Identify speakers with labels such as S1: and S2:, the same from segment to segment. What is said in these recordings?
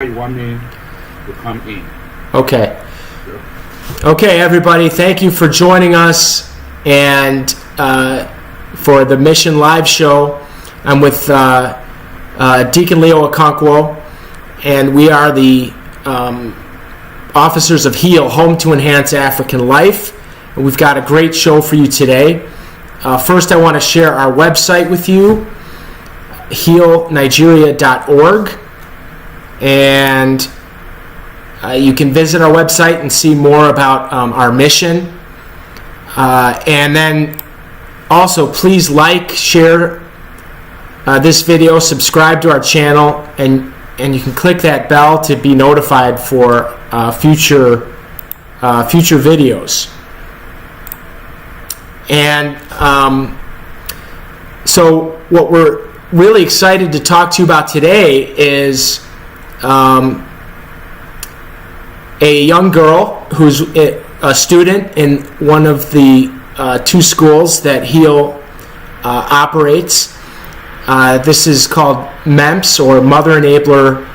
S1: You want me to come in?
S2: Okay. Okay, everybody, thank you for joining us and for the Mission Live show. I'm with Deacon Leo Okonkwo, and we are the officers of HEAL, Home to Enhance African Life. And we've got a great show for you today. First, I want to share our website with you, healnigeria.org. And you can visit our website and see more about our mission. And then also, please like, share this video, subscribe to our channel, and you can click that bell to be notified for future videos. And so what we're really excited to talk to you about today is a young girl who's a student in one of the two schools that HEAL operates. This is called MENPS, or Mother Enabler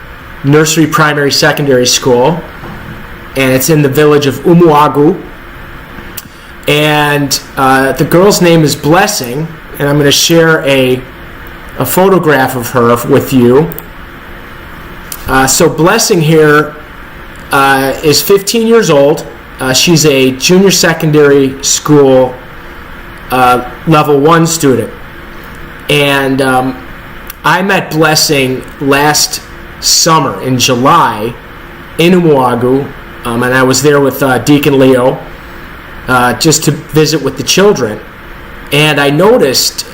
S2: Nursery Primary Secondary School, and it's in the village of Umuagwu. And the girl's name is Blessing, and I'm going to share a photograph of her with you. So Blessing here is 15 years old. She's a junior secondary school level 1 student. And I met Blessing last summer in July in Umuagwu, and I was there with Deacon Leo just to visit with the children. And I noticed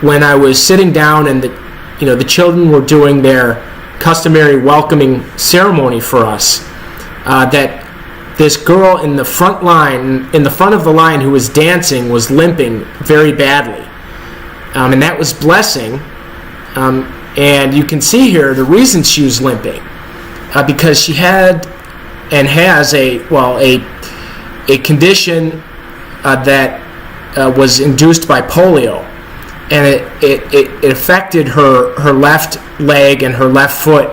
S2: when I was sitting down and the children were doing their customary welcoming ceremony for us, that this girl in the front of the line who was dancing was limping very badly. And that was Blessing. And you can see here the reason she was limping, because she had and has a condition that was induced by polio. And it affected her left leg and her left foot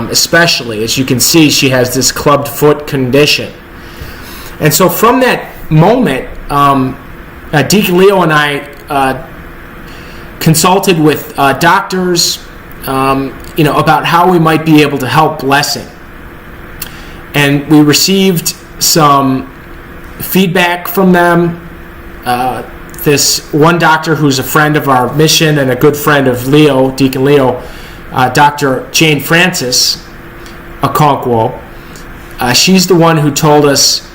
S2: especially. As you can see, she has this clubbed foot condition. And so from that moment, Deacon Leo and I consulted with doctors about how we might be able to help Blessing. And we received some feedback from them. This one doctor who's a friend of our mission and a good friend of Leo, Deacon Leo, Dr. Jane Francis Okonkwo, she's the one who told us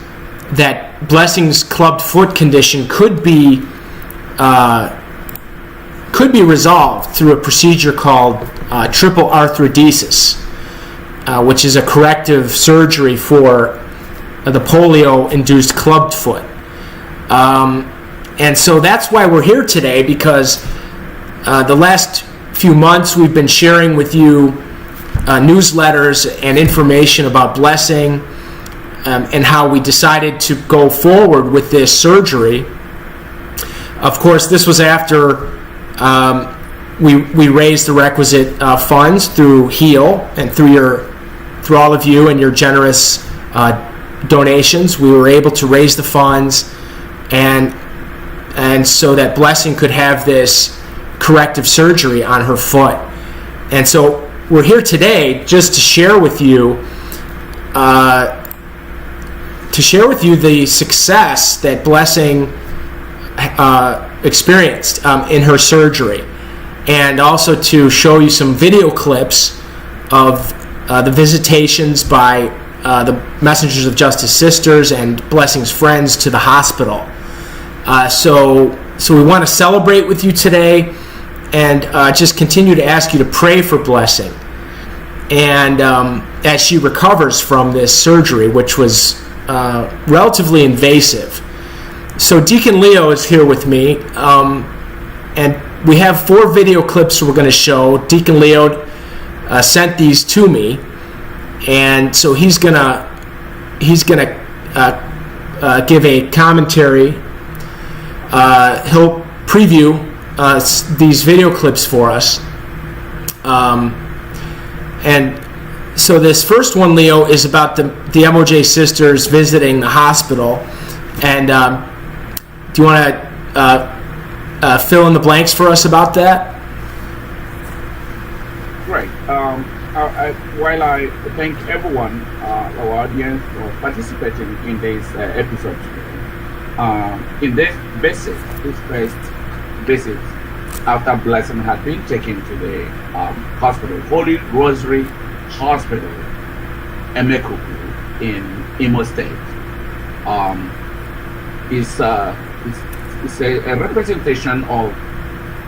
S2: that Blessing's clubbed foot condition could be resolved through a procedure called triple arthrodesis, which is a corrective surgery for the polio-induced clubbed foot. And so that's why we're here today, because the last few months we've been sharing with you newsletters and information about Blessing, and how we decided to go forward with this surgery. Of course, this was after we raised the requisite funds through HEAL and through all of you and your generous donations. We were able to raise the funds and so that Blessing could have this corrective surgery on her foot. And so we're here today just to share with you the success that Blessing experienced in her surgery, and also to show you some video clips of the visitations by the Messengers of Justice Sisters and Blessing's friends to the hospital. So we want to celebrate with you today, and just continue to ask you to pray for Blessing, and as she recovers from this surgery, which was relatively invasive. So Deacon Leo is here with me, and we have 4 video clips we're going to show. Deacon Leo sent these to me, and so he's gonna give a commentary. He'll preview these video clips for us. And so this first one, Leo, is about the MOJ sisters visiting the hospital. And do you want to fill in the blanks for us about that?
S1: Right. While I thank everyone, our audience, for participating in this episode today, in this first visit, after Blessing had been taken to the hospital, Holy Rosary Hospital, Umuagwu in Imo State, is a representation of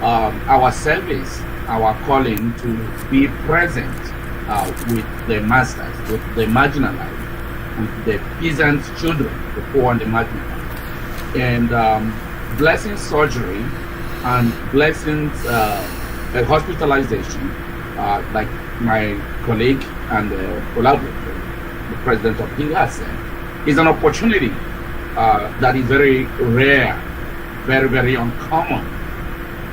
S1: our service, our calling to be present with the masters, with the marginalized, with the peasant children, the poor and the marginalized. And Blessing's surgery and Blessing's hospitalization, like my colleague and collaborator, the president of HILA said, is an opportunity that is very rare, very, very uncommon.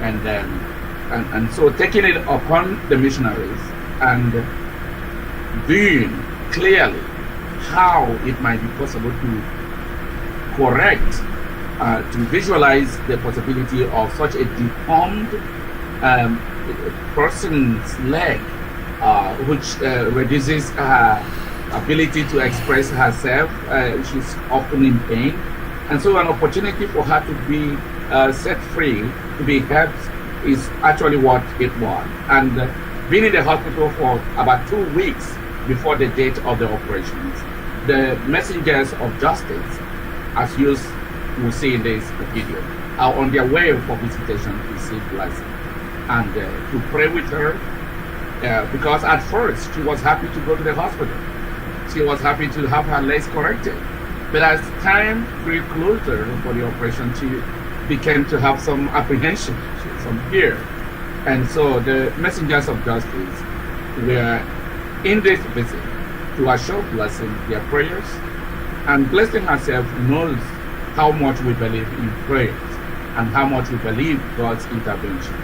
S1: And so taking it upon the missionaries and viewing clearly how it might be possible to correct, to visualize the possibility of such a deformed person's leg, which reduces her ability to express herself. She's often in pain. And so an opportunity for her to be set free, to be helped, is actually what it was. And being in the hospital for about 2 weeks before the date of the operations, the messengers of justice, as you will see in this video, are on their way for visitation to see Blessing and to pray with her, because at first she was happy to go to the hospital. She was happy to have her legs corrected. But as time grew closer for the operation, she began to have some apprehension, some fear. And so the messengers of justice were in this visit to assure Blessing their prayers. And Blessing herself knows how much we believe in prayers and how much we believe God's intervention.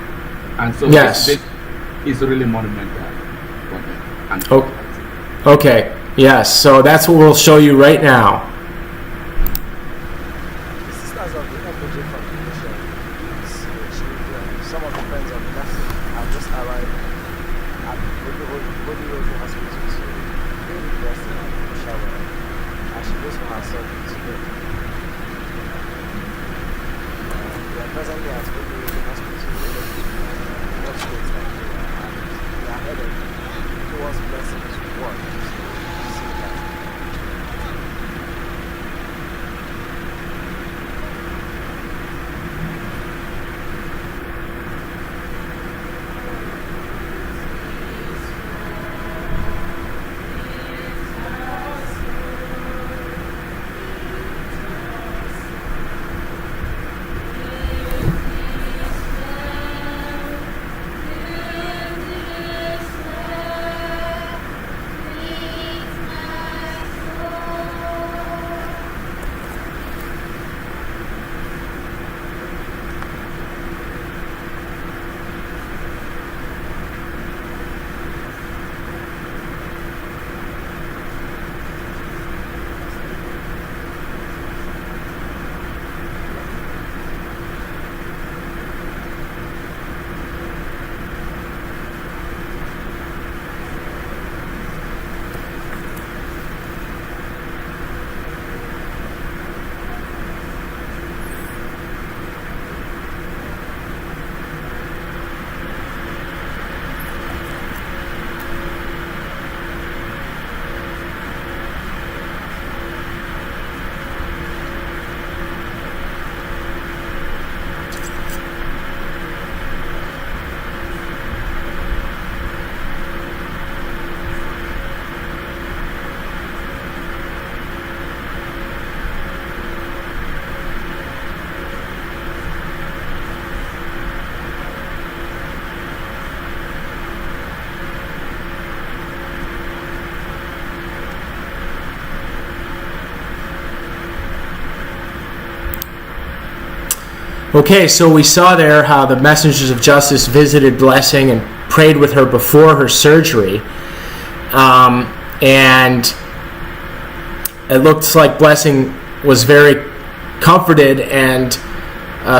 S1: And so
S2: yes,
S1: this is really monumental for them. And
S2: okay, yes, so that's what we'll show you right now.
S3: Sisters of the MOJ Foundation, children, some of the friends of Blessing have just arrived at Holy Rosary Hospital to pray with Blessing and shower as she goes for her surgery today. We are presently at Holy Rosary Hospital in Wall Street, Nigeria, and we are headed towards Blessing's ward to see her.
S2: Okay, so we saw there how the messengers of justice visited Blessing and prayed with her before her surgery. and it looks like Blessing was very comforted and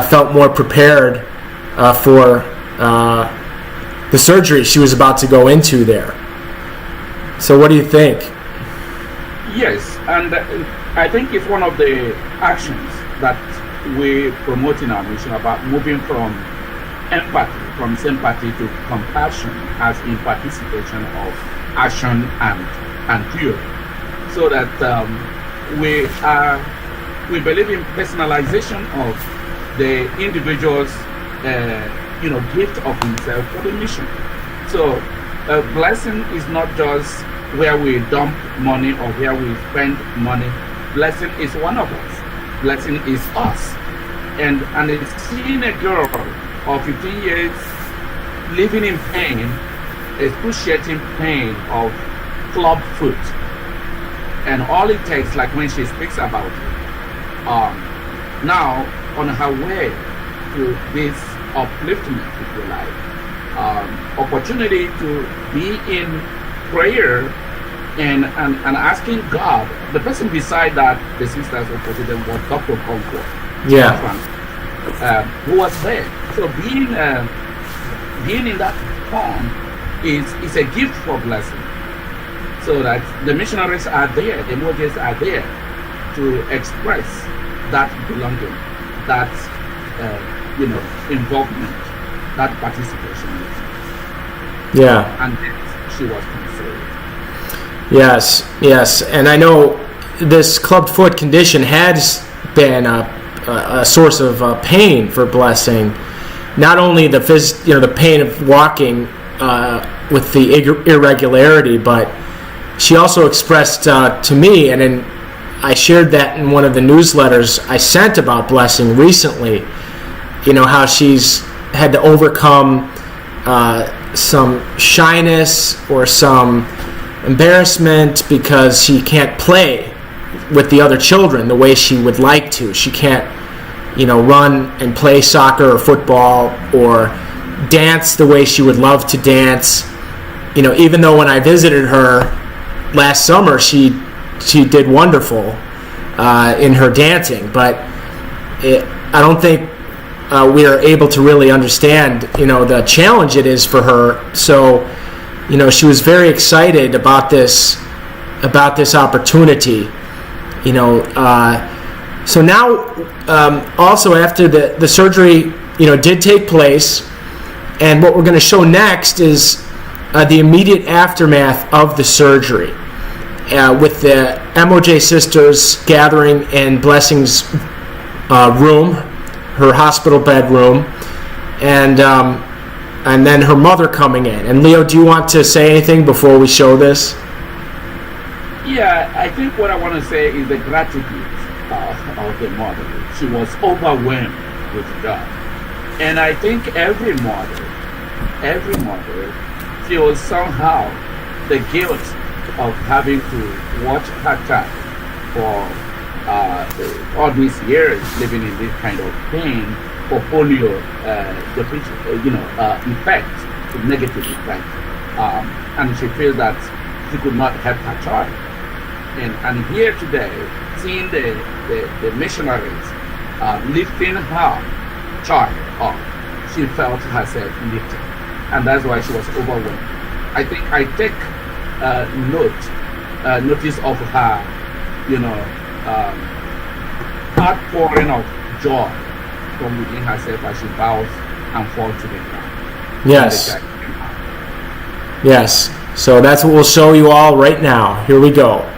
S2: felt more prepared for the surgery she was about to go into there. So what do you think?
S1: Yes, and I think it's one of the actions that we promote in our mission about moving from empathy, from sympathy to compassion, as in participation of action and theory, so that we believe in personalization of the individual's gift of himself for the mission. So blessing is not just where we dump money or where we spend money. Blessing is one of us. Blessing is us. And it's seeing a girl of 15 years living in pain, excruciating pain of club foot. And all it takes, like when she speaks about it, now on her way to this upliftment, if you like, opportunity to be in prayer and asking God. The person beside that, the sisters opposite them, was Dr. Concord.
S2: Yeah.
S1: Who was there. So being in that form is a gift for blessing. So that the missionaries are there, the Moses are there to express that belonging, that involvement, that participation.
S2: Yeah.
S1: And she was consoled.
S2: Yes, and I know this clubbed foot condition has been a source of pain for Blessing. Not only the pain of walking with the irregularity, but she also expressed to me, and then I shared that in one of the newsletters I sent about Blessing recently, how she's had to overcome some shyness or some embarrassment because she can't play with the other children the way she would like to. She can't, run and play soccer or football or dance the way she would love to dance. Even though when I visited her last summer, she did wonderful in her dancing, but I don't think we are able to really understand, the challenge it is for her. So, she was very excited about this opportunity. So now, also after the surgery, did take place, and what we're going to show next is the immediate aftermath of the surgery, with the MOJ sisters gathering in Blessing's room, her hospital bedroom, and then her mother coming in. And Leo, do you want to say anything before we show this?
S1: Yeah, I think what I want to say is the gratitude of the mother. She was overwhelmed with God. And I think every mother feels somehow the guilt of having to watch her child for all these years living in this kind of pain for polio, effect, negative effect. And she feels that she could not help her child. And here today, seeing the missionaries lifting her child up, she felt herself lifted. And that's why she was overwhelmed. I think I take notice of her, outpouring of joy from within herself as she bows and falls to the ground.
S2: Yes. So that's what we'll show you all right now. Here we go.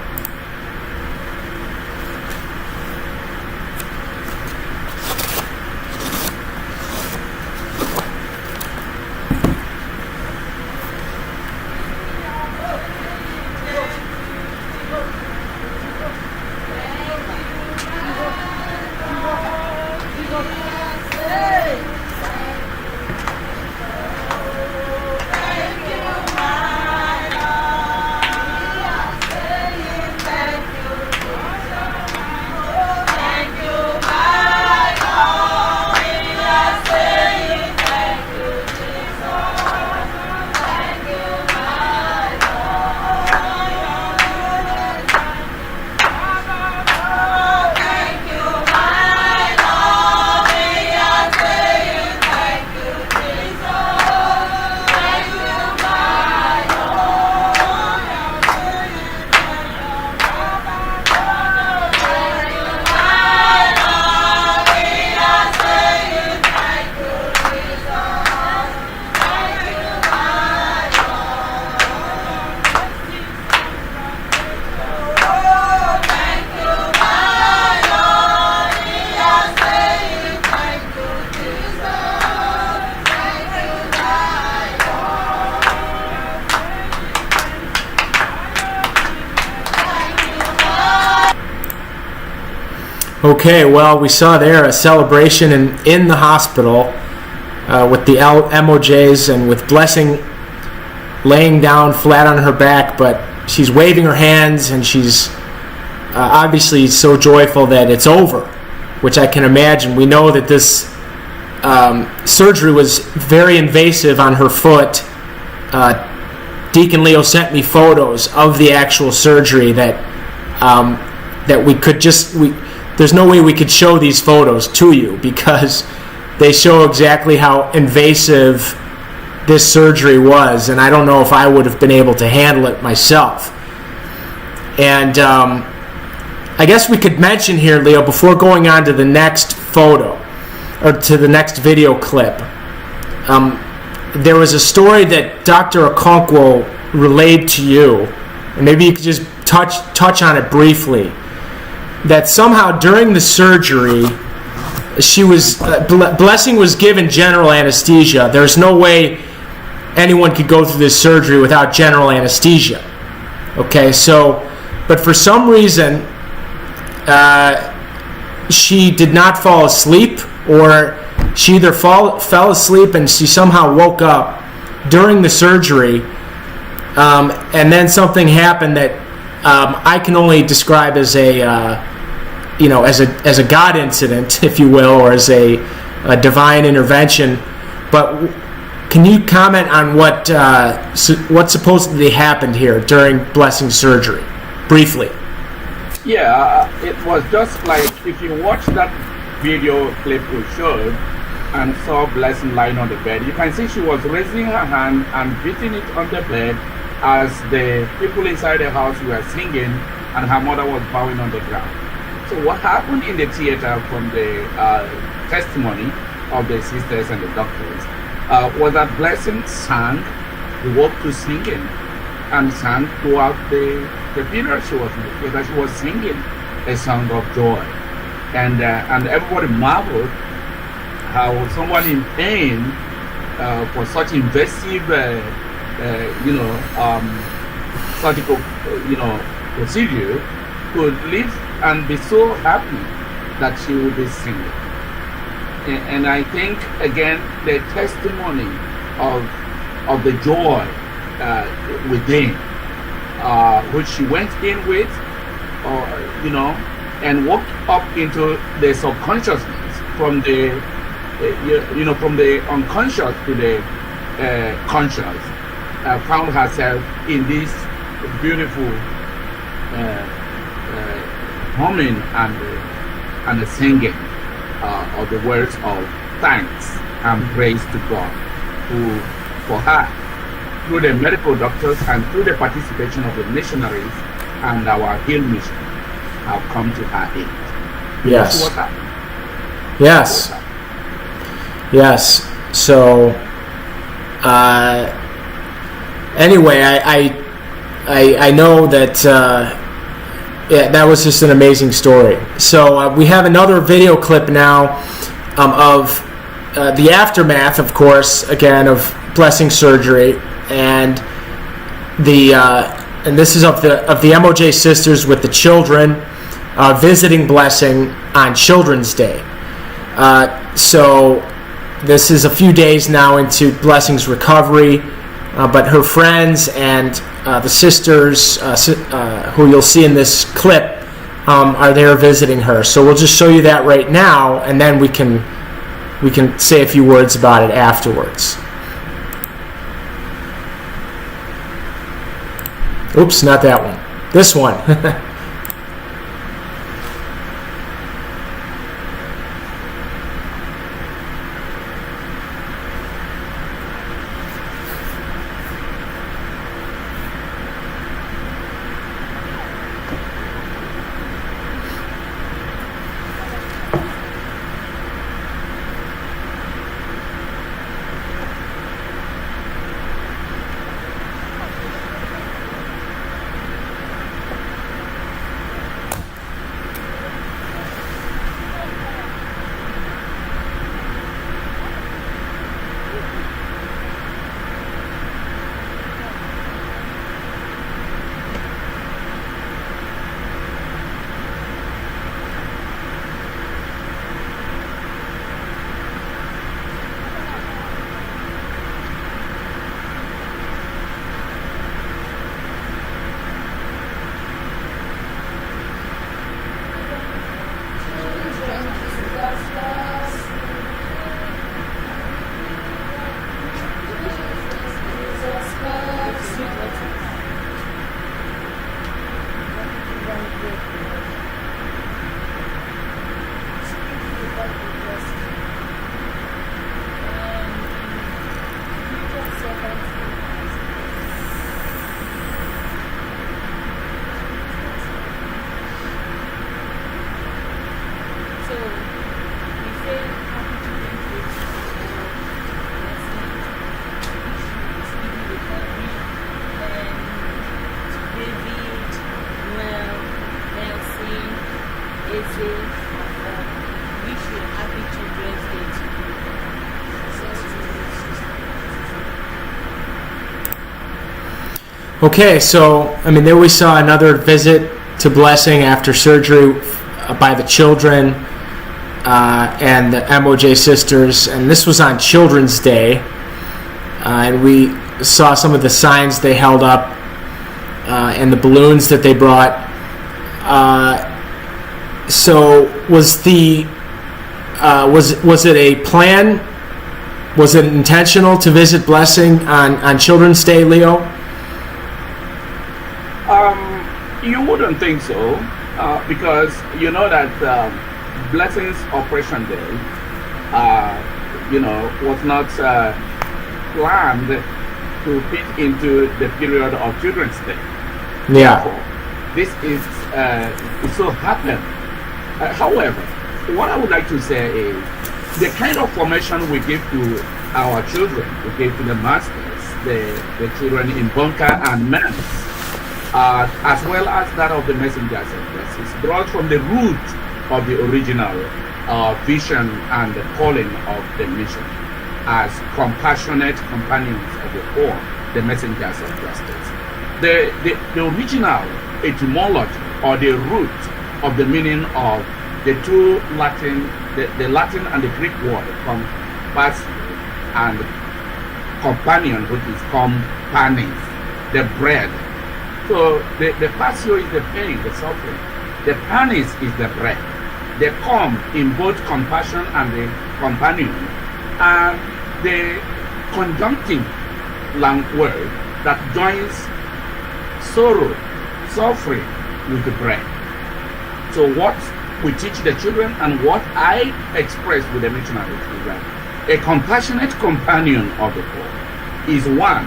S2: Okay, well, we saw there a celebration in the hospital with the MOJs and with Blessing laying down flat on her back, but she's waving her hands and she's obviously so joyful that it's over, which I can imagine. We know that this surgery was very invasive on her foot. Deacon Leo sent me photos of the actual surgery that we could there's no way we could show these photos to you because they show exactly how invasive this surgery was, and I don't know if I would have been able to handle it myself. And I guess we could mention here, Leo, before going on to the next photo or to the next video clip, there was a story that Dr. Okonkwo relayed to you, and maybe you could just touch on it briefly, that somehow during the surgery, she was Blessing was given general anesthesia. There's no way anyone could go through this surgery without general anesthesia. Okay, so, but for some reason, she did not fall asleep, or she either fell asleep and she somehow woke up during the surgery, and then something happened that I can only describe as as a God incident, if you will, or as a divine intervention. But can you comment on what supposedly happened here during Blessing's surgery, briefly?
S1: Yeah, it was just like if you watch that video clip we showed and saw Blessing lying on the bed, you can see she was raising her hand and beating it on the bed as the people inside the house were singing and her mother was bowing on the ground. So what happened in the theater from the testimony of the sisters and the doctors was that Blessing sang, woke to singing, and sang throughout the period she was in the theater. She was singing a song of joy. And everybody marveled how someone in pain for such invasive, surgical, procedure could live and be so happy that she would be singing. And I think, again, the testimony of the joy within, which she went in with, and walked up into the subconsciousness from the, from the unconscious to the conscious, found herself in this beautiful humming and the singing of the words of thanks and praise to God, who, for her, through the medical doctors and through the participation of the missionaries and our Heal Mission, have come to her aid.
S2: Yes.
S1: What happened?
S2: Yes. Yes. So, anyway, I know that that was just an amazing story. So we have another video clip now of the aftermath, of course, again of Blessing surgery, and and this is of the MOJ sisters with the children visiting Blessing on Children's Day. So this is a few days now into Blessing's recovery, but her friends and the sisters who you'll see in this clip are there visiting her. So we'll just show you that right now, and then we can say a few words about it afterwards. Oops, not that one. This one.
S4: to wish you a happy Children's Day to you.
S2: Okay, so, I mean, there we saw another visit to Blessing after surgery by the children and the MOJ sisters, and this was on Children's Day, and we saw some of the signs they held up and the balloons that they brought. So was it a plan? Was it intentional to visit Blessing on Children's Day, Leo?
S1: You wouldn't think so, because you know that Blessing's Operation Day, was not planned to fit into the period of Children's Day.
S2: Yeah.
S1: This is it so happened. However, what I would like to say is the kind of formation we give to our children, we give to the masters, the children in bunker and MENPS, as well as that of the messengers of Christ, is brought from the root of the original vision and the calling of the mission as compassionate companions of the poor, the messengers of justice. The original etymology or the root of the meaning of the two Latin, the Latin and the Greek word compass and companion, which is companis, the bread. So the passio is the pain, the suffering. The panis is the bread. They come in both compassion and the companion, and the conjunctive word that joins sorrow, suffering with the bread. So what we teach the children and what I express with the missionaries is that a compassionate companion of the poor is one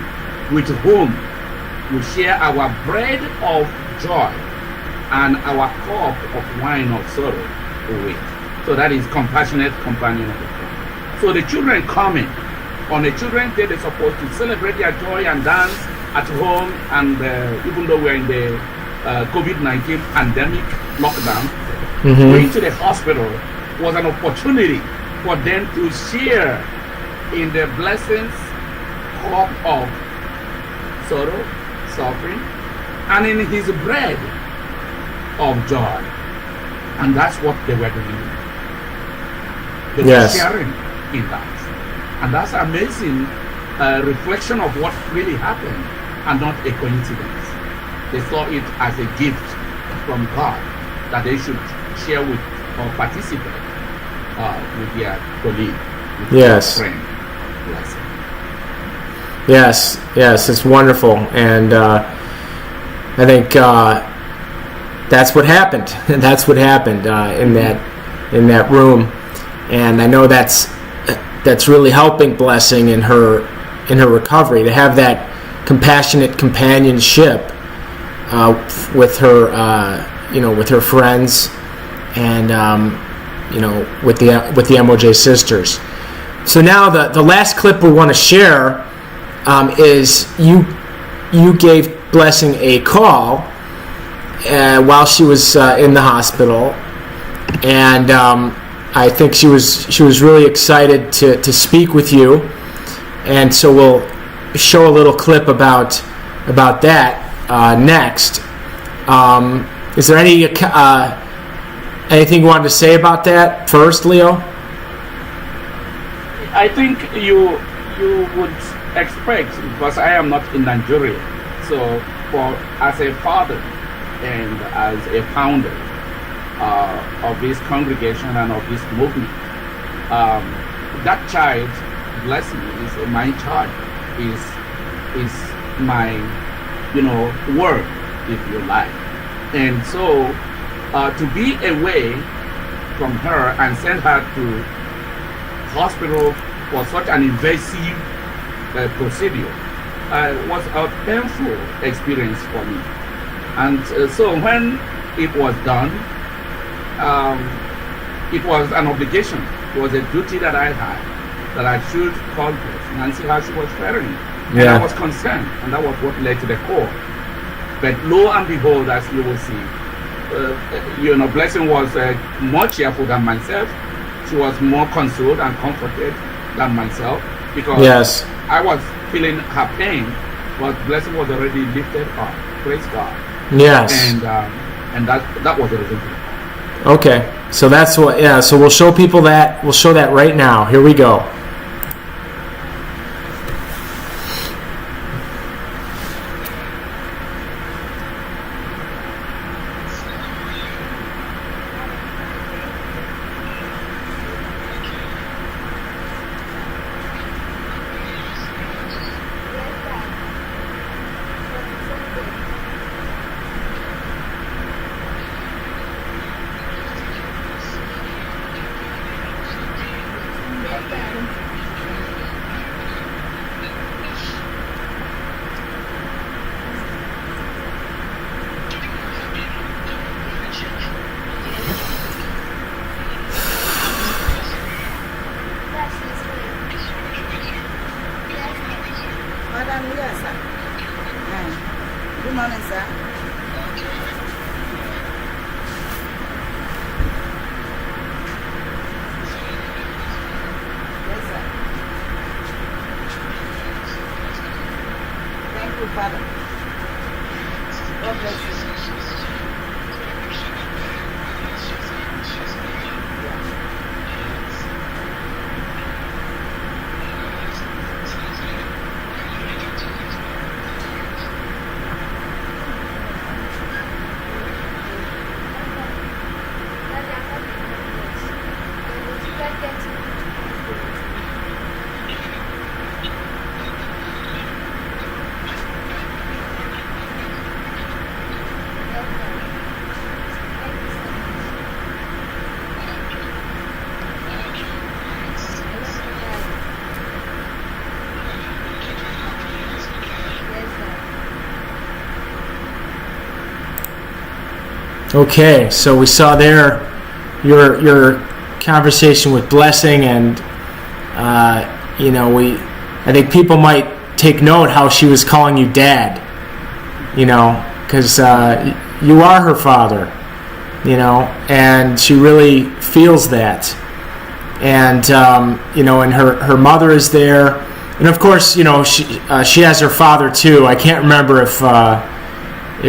S1: with whom we share our bread of joy and our cup of wine of sorrow with. So that is compassionate companion of the poor. So the children coming on a Children's Day, they're supposed to celebrate their joy and dance at home, and even though we're in the COVID-19 pandemic lockdown, going to the hospital was an opportunity for them to share in the blessings cup of sorrow, suffering, and in his bread of joy. And that's what they were doing. They were sharing in that. And that's amazing reflection of what really happened and not a coincidence. They saw it as a gift from God that they should share with or participate with their colleague, with their friend. Blessing.
S2: Yes, it's wonderful, and I think that's what happened. And that's what happened in that room, and I know that's really helping Blessing in her recovery to have that compassionate companionship with her, with her friends, and with the MOJ sisters. So now the last clip we want to share is you gave Blessing a call while she was in the hospital, and I think she was really excited to speak with you, and so we'll show a little clip about that next. Is there anything you wanted to say about that first, Leo?
S1: I think you would expect, because I am not in Nigeria, so as a father and as a founder of this congregation and of this movement, that child, Blessing, is my child, is my work, if you like. And so to be away from her and send her to hospital for such an invasive procedure was a painful experience for me. And so when it was done, it was an obligation, it was a duty that I had, that I should call her and see how she was faring. And I was concerned, and that was what led to the call. But lo and behold, as you will see, Blessing was more cheerful than myself. She was more consoled and comforted than myself because
S2: Yes.
S1: I was feeling her pain, but Blessing was already lifted up. Praise God.
S2: Yes.
S1: And that was the reason.
S2: Okay. So that's what. Yeah. So we'll show people that. We'll show that right now. Here we go.
S5: Madam, yes, sir. Good morning, sir. Yes, sir. Thank you, Father. God bless you.
S2: Okay, so we saw there your conversation with Blessing, and I think people might take note how she was calling you Dad, because you are her father, and she really feels that, and and her mother is there, and of course she has her father too. I can't remember if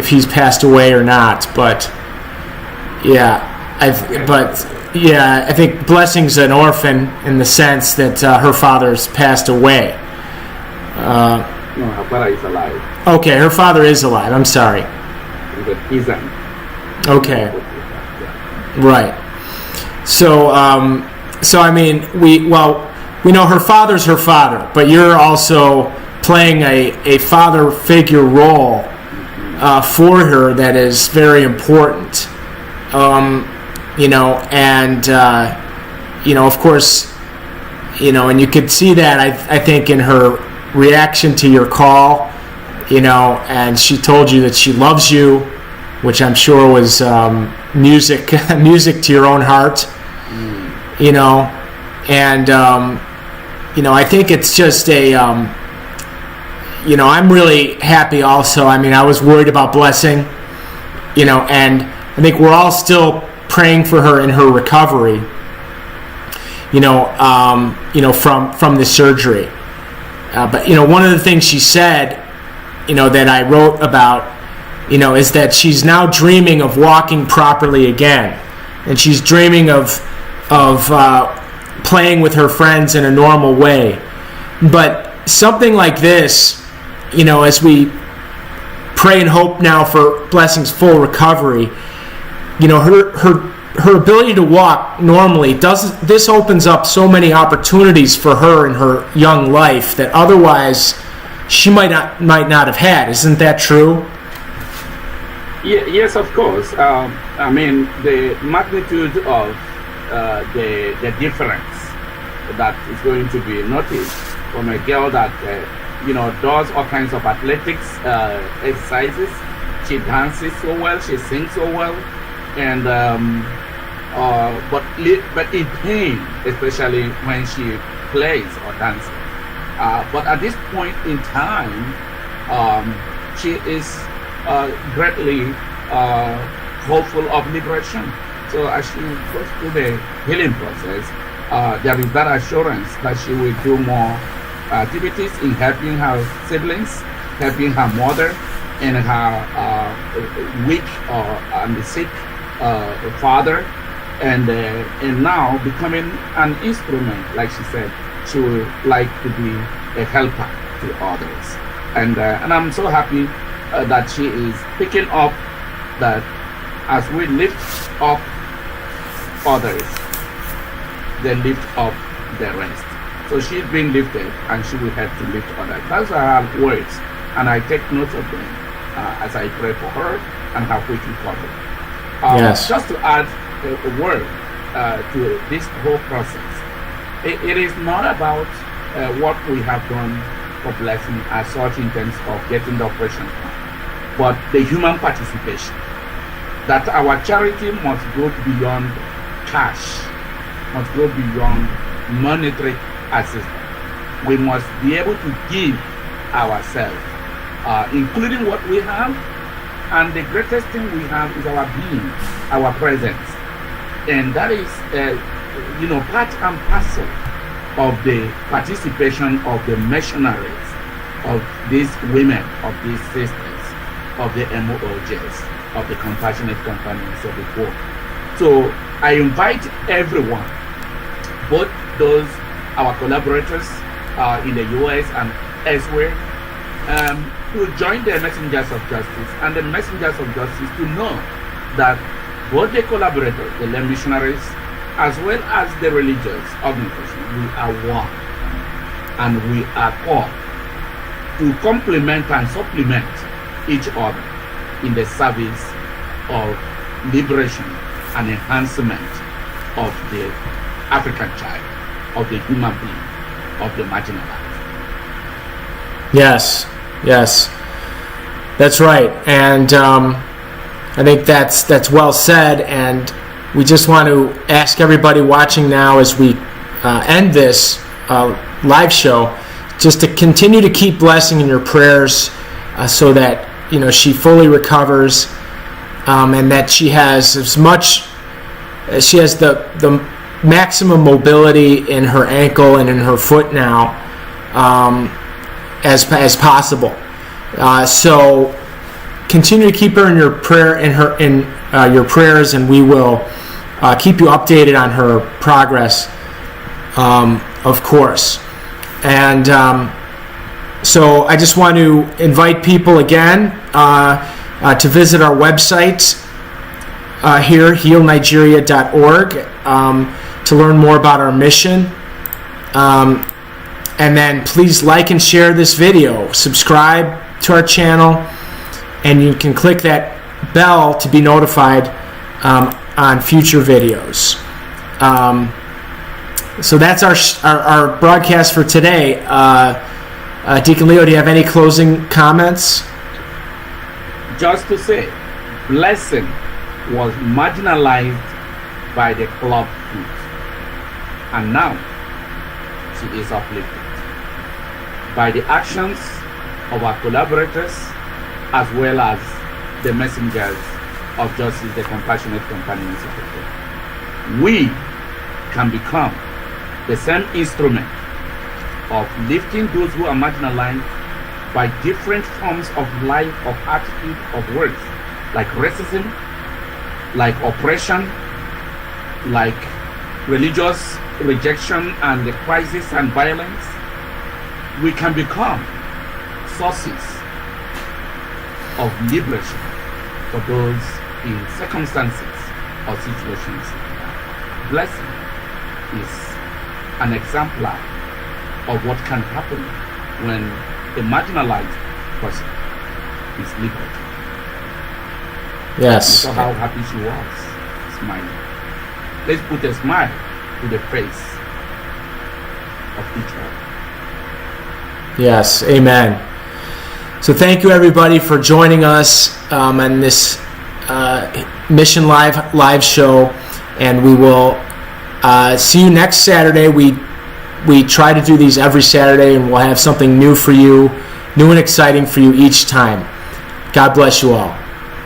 S2: he's passed away or not, but. I think Blessing's an orphan in the sense that her father's passed away.
S1: No, her father is alive.
S2: Okay, her father is alive. I'm sorry.
S1: But isn't.
S2: Okay. Right. So I mean, we know her father's her father, but you're also playing a father figure role for her that is very important. Of course, and you could see that I think in her reaction to your call, and she told you that she loves you, which I'm sure was music to your own heart, I think it's just I'm really happy also. I mean, I was worried about Blessing, and I think we're all still praying for her in her recovery, from the surgery. But one of the things she said, that I wrote about, is that she's now dreaming of walking properly again, and she's dreaming of playing with her friends in a normal way. But something like this, as we pray and hope now for Blessing's full recovery. Her ability to walk normally this opens up so many opportunities for her in her young life that otherwise she might not have had. Isn't that true?
S1: Yes, of course. I mean, the magnitude of the difference that is going to be noticed from a girl that does all kinds of athletics exercises. She dances so well, she sings so well. And but in pain, especially when she plays or dances. But at this point in time, she is greatly hopeful of liberation. So as she goes through the healing process, there is that assurance that she will do more activities in helping her siblings, helping her mother, and her weak and sick father, and now becoming an instrument, like she said. She would like to be a helper to others, and I'm so happy that she is picking up that as we lift up others, they lift up the rest. So she's being lifted, and she will help to lift others. Those are her words, and I take note of them as I pray for her and her quick recovery.
S2: Yes.
S1: Just to add a word to this whole process, it is not about what we have done for blessing as such in terms of getting the operation done, but the human participation. That our charity must go beyond cash, must go beyond monetary assistance. We must be able to give ourselves, including what we have, and the greatest thing we have is our being, our presence, and that is, part and parcel of the participation of the missionaries, of these women, of these sisters, of the MOOJs, of the compassionate companions of the poor. So I invite everyone, both those our collaborators in the US and elsewhere, to join the messengers of justice, and the messengers of justice to know that both the collaborators, the lay missionaries, as well as the religious organizations, we are one, and we are called to complement and supplement each other in the service of liberation and enhancement of the African child, of the human being, of the marginalized.
S2: Yes, that's right, and I think that's well said. And we just want to ask everybody watching now, as we end this live show, just to continue to keep blessing in your prayers, so that she fully recovers, and that she has the maximum mobility in her ankle and in her foot now, as possible. So continue to keep her in your your prayers, and we will keep you updated on her progress, of course. And so I just want to invite people again to visit our website here, healnigeria.org, to learn more about our mission. And then please like and share this video, subscribe to our channel, and you can click that bell to be notified on future videos. So that's our broadcast for today. Deacon Leo, do you have any closing comments?
S1: Just to say, blessing was marginalized by the club youth, and now she is uplifted by the actions of our collaborators, as well as the messengers of justice, the compassionate companions of the poor. We can become the same instrument of lifting those who are marginalized by different forms of life, of attitude, of words, like racism, like oppression, like religious rejection and the crisis and violence. We can become sources of liberation for those in circumstances or situations. Blessing is an exemplar of what can happen when a marginalized person is liberated.
S2: Yes.
S1: You saw how happy she was, smiling. Let's put a smile to the face of each other.
S2: Yes, amen. So thank you everybody for joining us on this Mission Live show, and we will see you next Saturday. We try to do these every Saturday, and we'll have something new for you, new and exciting for you each time. God bless you all.